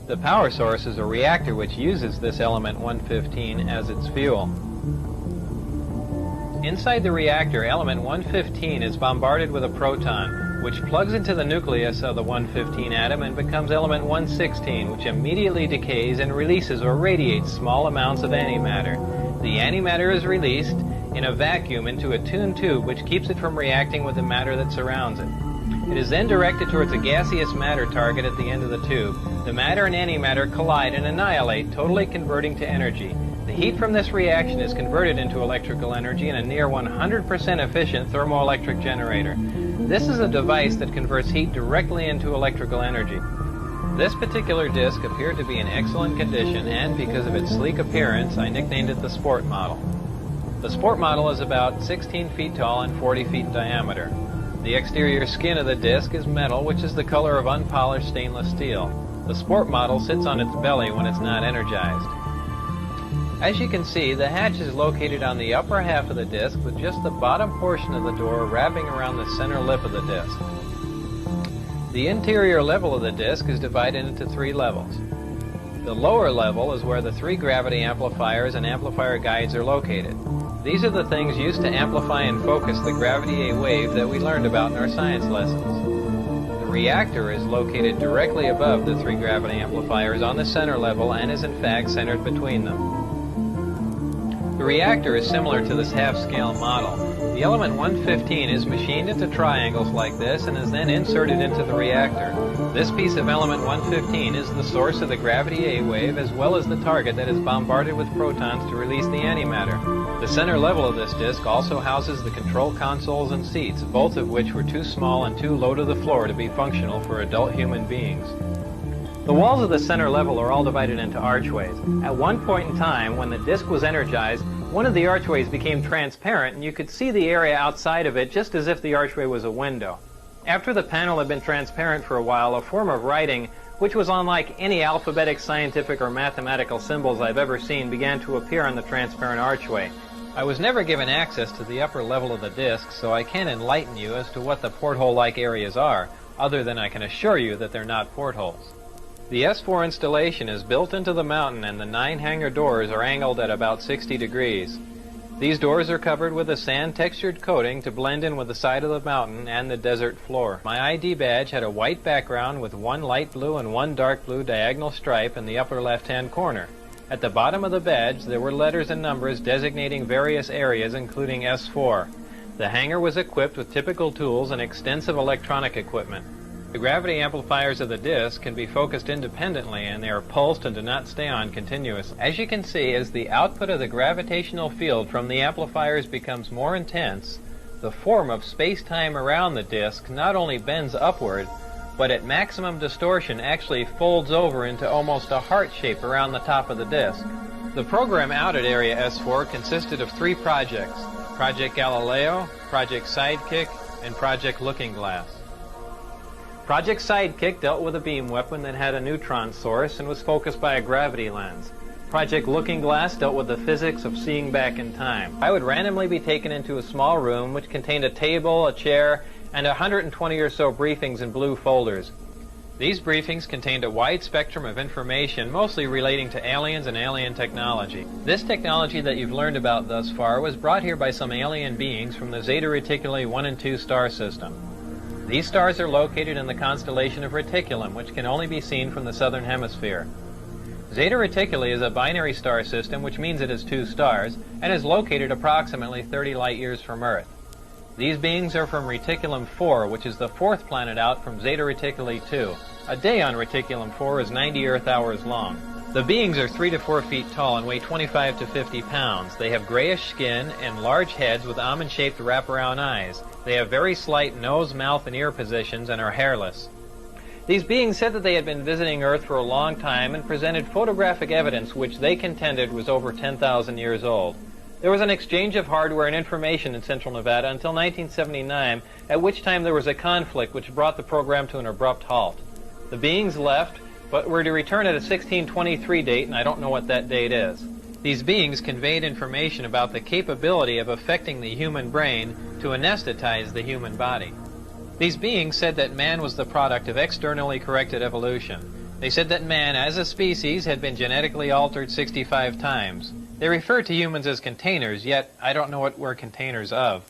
The power source is a reactor which uses this element 115 as its fuel. Inside the reactor, element 115 is bombarded with a proton, which plugs into the nucleus of the 115 atom and becomes element 116, which immediately decays and releases or radiates small amounts of antimatter. The antimatter is released in a vacuum into a tuned tube which keeps it from reacting with the matter that surrounds it. It is then directed towards a gaseous matter target at the end of the tube. The matter and antimatter collide and annihilate, totally converting to energy. The heat from this reaction is converted into electrical energy in a near 100% efficient thermoelectric generator. This is a device that converts heat directly into electrical energy. This particular disc appeared to be in excellent condition, and because of its sleek appearance, I nicknamed it the Sport Model. The Sport Model is about 16 feet tall and 40 feet in diameter. The exterior skin of the disc is metal, which is the color of unpolished stainless steel. The Sport Model sits on its belly when it's not energized. As you can see, the hatch is located on the upper half of the disc with just the bottom portion of the door wrapping around the center lip of the disc. The interior level of the disc is divided into 3 levels. The lower level is where the 3 gravity amplifiers and amplifier guides are located. These are the things used to amplify and focus the gravity A wave that we learned about in our science lessons. The reactor is located directly above the 3 gravity amplifiers on the center level and is in fact centered between them. The reactor is similar to this half-scale model. The element 115 is machined into triangles like this and is then inserted into the reactor. This piece of element 115 is the source of the gravity A wave as well as the target that is bombarded with protons to release the antimatter. The center level of this disc also houses the control consoles and seats, both of which were too small and too low to the floor to be functional for adult human beings. The walls of the center level are all divided into archways. At one point in time, when the disc was energized, one of the archways became transparent and you could see the area outside of it just as if the archway was a window. After the panel had been transparent for a while, a form of writing, which was unlike any alphabetic, scientific, or mathematical symbols I've ever seen, began to appear on the transparent archway. I was never given access to the upper level of the disc, so I can't enlighten you as to what the porthole-like areas are, other than I can assure you that they're not portholes. The S4 installation is built into the mountain and the 9 hangar doors are angled at about 60 degrees. These doors are covered with a sand-textured coating to blend in with the side of the mountain and the desert floor. My ID badge had a white background with 1 light blue and 1 dark blue diagonal stripe in the upper left-hand corner. At the bottom of the badge there were letters and numbers designating various areas including S4. The hangar was equipped with typical tools and extensive electronic equipment. The gravity amplifiers of the disc can be focused independently and they are pulsed and do not stay on continuously. As you can see, as the output of the gravitational field from the amplifiers becomes more intense, the form of space-time around the disc not only bends upward, but at maximum distortion actually folds over into almost a heart shape around the top of the disc. The program out at Area S4 consisted of 3 projects: Project Galileo, Project Sidekick, and Project Looking Glass. Project Sidekick dealt with a beam weapon that had a neutron source and was focused by a gravity lens. Project Looking Glass dealt with the physics of seeing back in time. I would randomly be taken into a small room which contained a table, a chair, and 120 or so briefings in blue folders. These briefings contained a wide spectrum of information, mostly relating to aliens and alien technology. This technology that you've learned about thus far was brought here by some alien beings from the Zeta Reticuli 1 and 2 star system. These stars are located in the constellation of Reticulum, which can only be seen from the southern hemisphere. Zeta Reticuli is a binary star system, which means it has 2 stars, and is located approximately 30 light years from Earth. These beings are from Reticulum 4, which is the 4th planet out from Zeta Reticuli 2. A day on Reticulum 4 is 90 Earth hours long. The beings are 3 to 4 feet tall and weigh 25 to 50 pounds. They have grayish skin and large heads with almond-shaped wraparound eyes. They have very slight nose, mouth, and ear positions and are hairless. These beings said that they had been visiting Earth for a long time and presented photographic evidence which they contended was over 10,000 years old. There was an exchange of hardware and information in Central Nevada until 1979, at which time there was a conflict which brought the program to an abrupt halt. The beings left, but were to return at a 1623 date, and I don't know what that date is. These beings conveyed information about the capability of affecting the human brain to anesthetize the human body. These beings said that man was the product of externally corrected evolution. They said that man, as a species, had been genetically altered 65 times. They refer to humans as containers, yet I don't know what we're containers of.